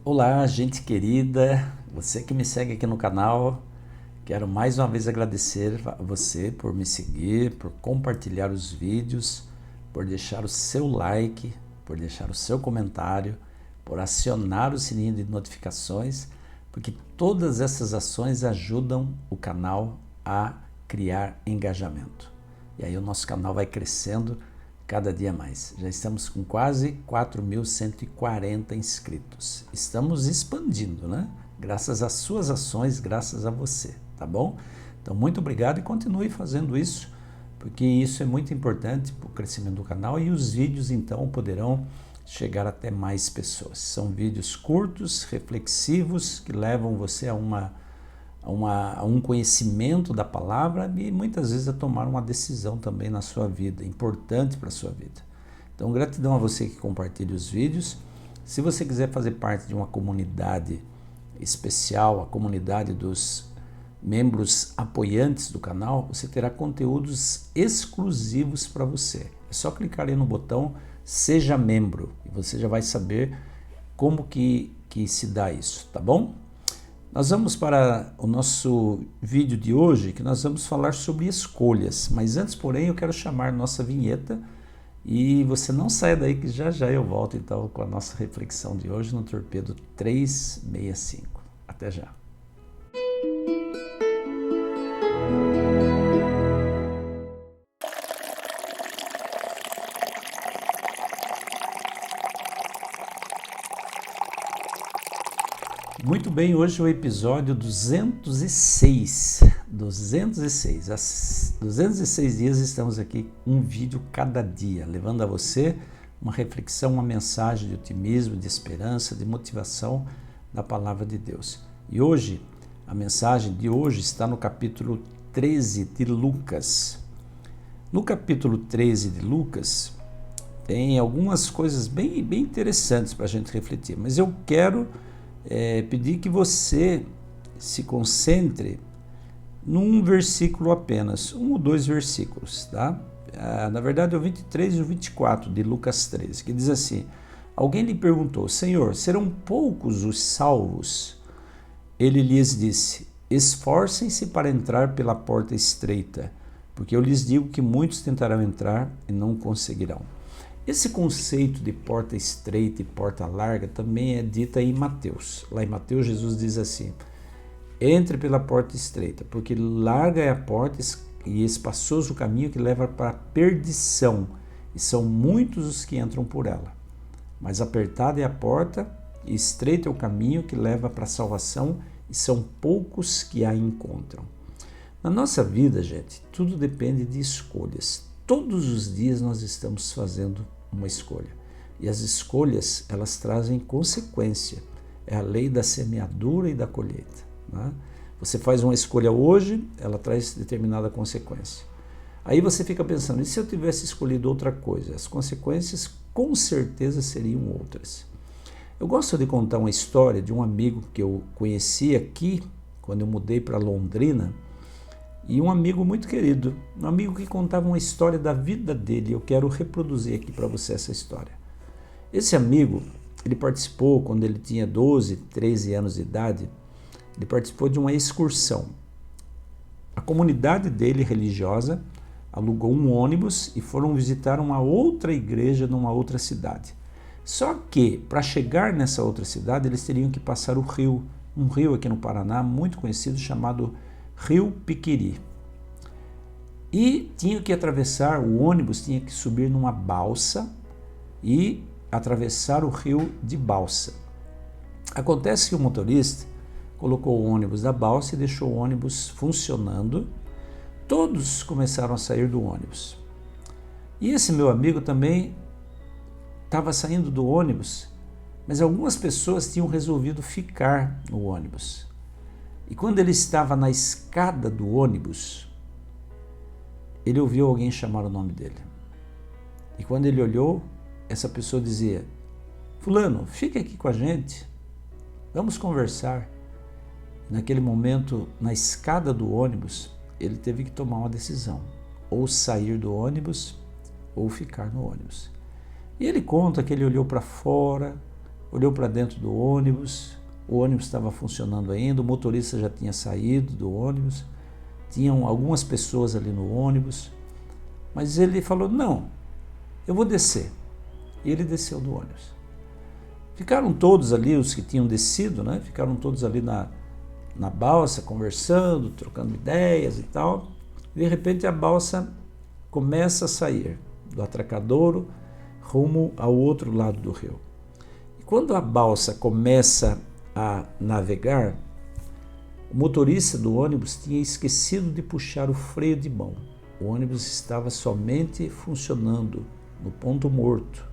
Olá, gente querida, você que me segue aqui no canal, quero mais uma vez agradecer a você por me seguir, por compartilhar os vídeos, por deixar o seu like, por deixar o seu comentário, por acionar o sininho de notificações, porque todas essas ações ajudam o canal a criar engajamento. E aí o nosso canal vai crescendo cada dia mais. Já estamos com quase 4.140 inscritos. Estamos expandindo, né? Graças às suas ações, graças a você, tá bom? Então, muito obrigado e continue fazendo isso, porque isso é muito importante para o crescimento do canal e os vídeos, então, poderão chegar até mais pessoas. São vídeos curtos, reflexivos, que levam você a um conhecimento da palavra e muitas vezes a tomar uma decisão também na sua vida, importante para a sua vida. Então, gratidão a você que compartilha os vídeos. Se você quiser fazer parte de uma comunidade especial, a comunidade dos membros apoiantes do canal, você terá conteúdos exclusivos para você. É só clicar aí no botão Seja Membro e você já vai saber como que se dá isso, tá bom? Nós vamos para o nosso vídeo de hoje, que nós vamos falar sobre escolhas. Mas antes, porém, eu quero chamar nossa vinheta e você não saia daí que já já eu volto então com a nossa reflexão de hoje no Torpedo 365. Até já. Muito bem, hoje é o episódio 206. 206. Há 206 dias estamos aqui, um vídeo cada dia, levando a você uma reflexão, uma mensagem de otimismo, de esperança, de motivação da Palavra de Deus. E hoje, a mensagem de hoje está no capítulo 13 de Lucas. No capítulo 13 de Lucas, tem algumas coisas bem interessantes para a gente refletir, mas eu quero pedir que você se concentre num versículo apenas, um ou dois versículos, tá? Na verdade é o 23 e o 24 de Lucas 13, que diz assim: alguém lhe perguntou, Senhor, serão poucos os salvos? Ele lhes disse, esforcem-se para entrar pela porta estreita, porque eu lhes digo que muitos tentarão entrar e não conseguirão. Esse conceito de porta estreita e porta larga também é dita em Mateus. Lá em Mateus, Jesus diz assim, entre pela porta estreita, porque larga é a porta e espaçoso o caminho que leva para a perdição, e são muitos os que entram por ela. Mas apertada é a porta e estreito é o caminho que leva para a salvação, e são poucos que a encontram. Na nossa vida, gente, tudo depende de escolhas. Todos os dias nós estamos fazendo uma escolha. E as escolhas, elas trazem consequência. É a lei da semeadura e da colheita, né? Você faz uma escolha hoje, ela traz determinada consequência. Aí você fica pensando, e se eu tivesse escolhido outra coisa? As consequências com certeza seriam outras. Eu gosto de contar uma história de um amigo que eu conheci aqui, quando eu mudei para Londrina, e um amigo muito querido, um amigo que contava uma história da vida dele. Eu quero reproduzir aqui para você essa história. Esse amigo, ele participou quando ele tinha 12, 13 anos de idade, ele participou de uma excursão. A comunidade dele religiosa alugou um ônibus e foram visitar uma outra igreja numa outra cidade. Só que, para chegar nessa outra cidade, eles teriam que passar o rio, um rio aqui no Paraná, muito conhecido, chamado Rio Piquiri. E tinha que atravessar, o ônibus tinha que subir numa balsa e atravessar o rio de balsa. Acontece que o motorista colocou o ônibus da balsa e deixou o ônibus funcionando. Todos começaram a sair do ônibus. E esse meu amigo também estava saindo do ônibus, mas algumas pessoas tinham resolvido ficar no ônibus. E quando ele estava na escada do ônibus, ele ouviu alguém chamar o nome dele. E quando ele olhou, essa pessoa dizia, fulano, fica aqui com a gente, vamos conversar. Naquele momento, na escada do ônibus, ele teve que tomar uma decisão, ou sair do ônibus, ou ficar no ônibus. E ele conta que ele olhou para fora, olhou para dentro do ônibus, o ônibus estava funcionando ainda, o motorista já tinha saído do ônibus, tinham algumas pessoas ali no ônibus, mas ele falou, não, eu vou descer. E ele desceu do ônibus. Ficaram todos ali, os que tinham descido, né? Ficaram todos ali na balsa, conversando, trocando ideias e tal. De repente a balsa começa a sair do atracadouro rumo ao outro lado do rio. E quando a balsa começa a navegar, o motorista do ônibus tinha esquecido de puxar o freio de mão. O ônibus estava somente funcionando no ponto morto.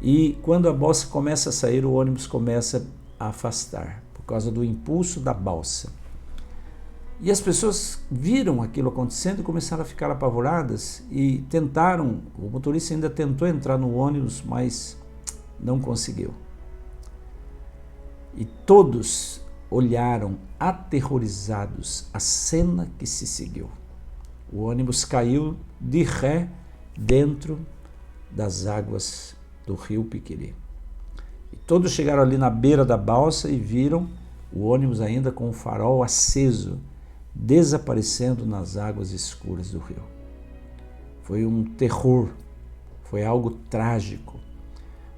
E quando a balsa começa a sair, o ônibus começa a afastar, por causa do impulso da balsa. E as pessoas viram aquilo acontecendo e começaram a ficar apavoradas e tentaram, o motorista ainda tentou entrar no ônibus, mas não conseguiu. E todos olharam aterrorizados a cena que se seguiu. O ônibus caiu de ré dentro das águas do rio Piquiri. E todos chegaram ali na beira da balsa e viram o ônibus ainda com o farol aceso, desaparecendo nas águas escuras do rio. Foi um terror, foi algo trágico.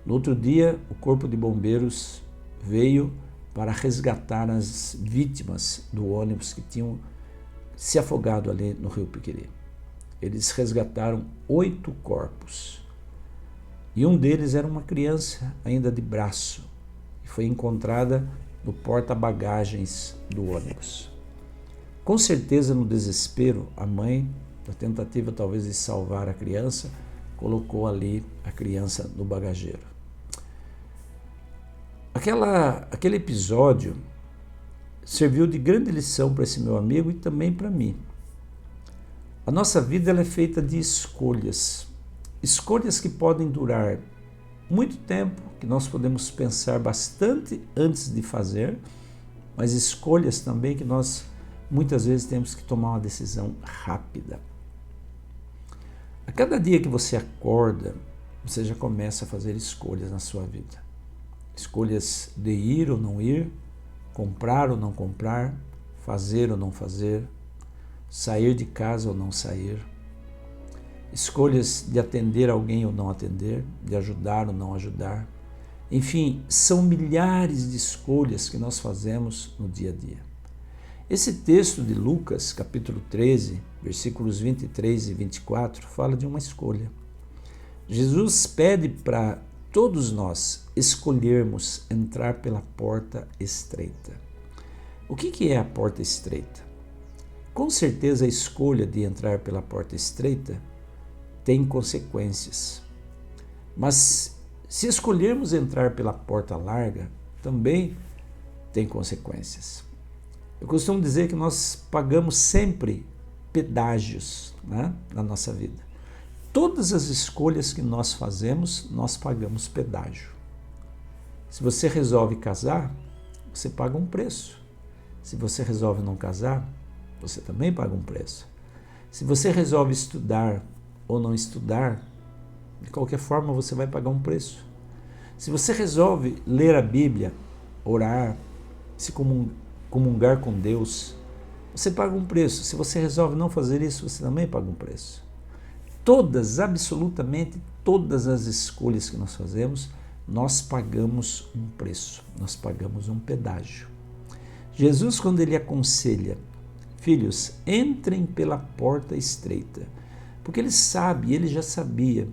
No outro dia, o corpo de bombeiros veio para resgatar as vítimas do ônibus que tinham se afogado ali no rio Piquiri. Eles resgataram 8 corpos. E um deles era uma criança ainda de braço, e foi encontrada no porta-bagagens do ônibus. Com certeza, no desespero, a mãe, na tentativa talvez de salvar a criança, colocou ali a criança no bagageiro. Aquele episódio serviu de grande lição para esse meu amigo e também para mim. A nossa vida ela é feita de escolhas. Escolhas que podem durar muito tempo, que nós podemos pensar bastante antes de fazer, mas escolhas também que nós muitas vezes temos que tomar uma decisão rápida. A cada dia que você acorda, você já começa a fazer escolhas na sua vida. Escolhas de ir ou não ir, comprar ou não comprar, fazer ou não fazer, sair de casa ou não sair. Escolhas de atender alguém ou não atender, de ajudar ou não ajudar. Enfim, são milhares de escolhas que nós fazemos no dia a dia. Esse texto de Lucas, capítulo 13, versículos 23 e 24, fala de uma escolha. Jesus pede para todos nós escolhermos entrar pela porta estreita. O que é a porta estreita? Com certeza a escolha de entrar pela porta estreita tem consequências. Mas se escolhermos entrar pela porta larga, também tem consequências. Eu costumo dizer que nós pagamos sempre pedágios, né, na nossa vida. Todas as escolhas que nós fazemos, nós pagamos pedágio. Se você resolve casar, você paga um preço. Se você resolve não casar, você também paga um preço. Se você resolve estudar ou não estudar, de qualquer forma você vai pagar um preço. Se você resolve ler a Bíblia, orar, se comungar com Deus, você paga um preço. Se você resolve não fazer isso, você também paga um preço. Absolutamente todas as escolhas que nós fazemos, nós pagamos um preço, nós pagamos um pedágio. Jesus, quando ele aconselha, filhos, entrem pela porta estreita, porque ele já sabia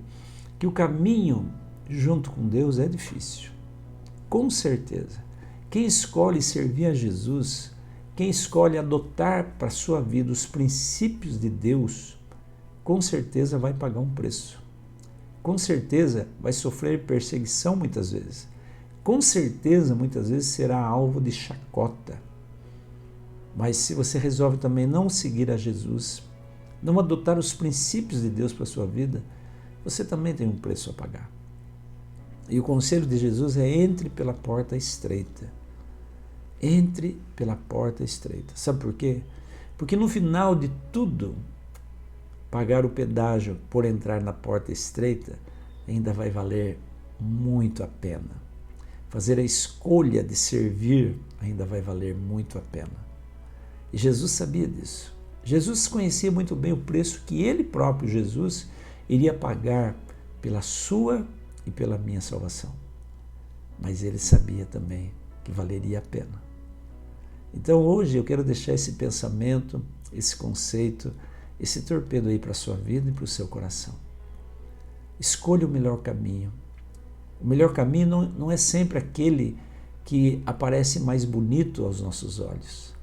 que o caminho junto com Deus é difícil. Com certeza, quem escolhe servir a Jesus, quem escolhe adotar para a sua vida os princípios de Deus, com certeza vai pagar um preço. Com certeza vai sofrer perseguição muitas vezes. Com certeza, muitas vezes, será alvo de chacota. Mas se você resolve também não seguir a Jesus, não adotar os princípios de Deus para a sua vida, você também tem um preço a pagar. E o conselho de Jesus é: entre pela porta estreita. Entre pela porta estreita. Sabe por quê? Porque no final de tudo, pagar o pedágio por entrar na porta estreita ainda vai valer muito a pena. fazer a escolha de servir ainda vai valer muito a pena. E Jesus sabia disso. Jesus conhecia muito bem o preço que ele próprio, Jesus, iria pagar pela sua e pela minha salvação. Mas ele sabia também que valeria a pena. Então hoje eu quero deixar esse pensamento, esse conceito, esse torpedo aí para a sua vida e para o seu coração. Escolha o melhor caminho. O melhor caminho não é sempre aquele que aparece mais bonito aos nossos olhos.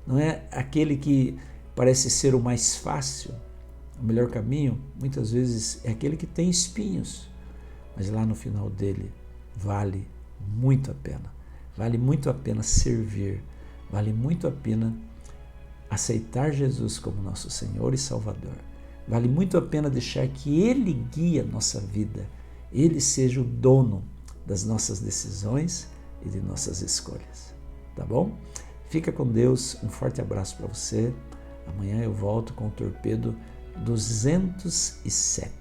Não é aquele que parece ser o mais fácil. O melhor caminho, muitas vezes, é aquele que tem espinhos. Mas lá no final dele, vale muito a pena. Vale muito a pena servir. Vale muito a pena aceitar Jesus como nosso Senhor e Salvador. Vale muito a pena deixar que Ele guie a nossa vida. Ele seja o dono das nossas decisões e de nossas escolhas. Tá bom? Fica com Deus. Um forte abraço para você. Amanhã eu volto com o torpedo 207.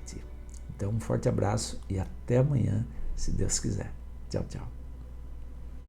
Então, um forte abraço e até amanhã, se Deus quiser. Tchau, tchau.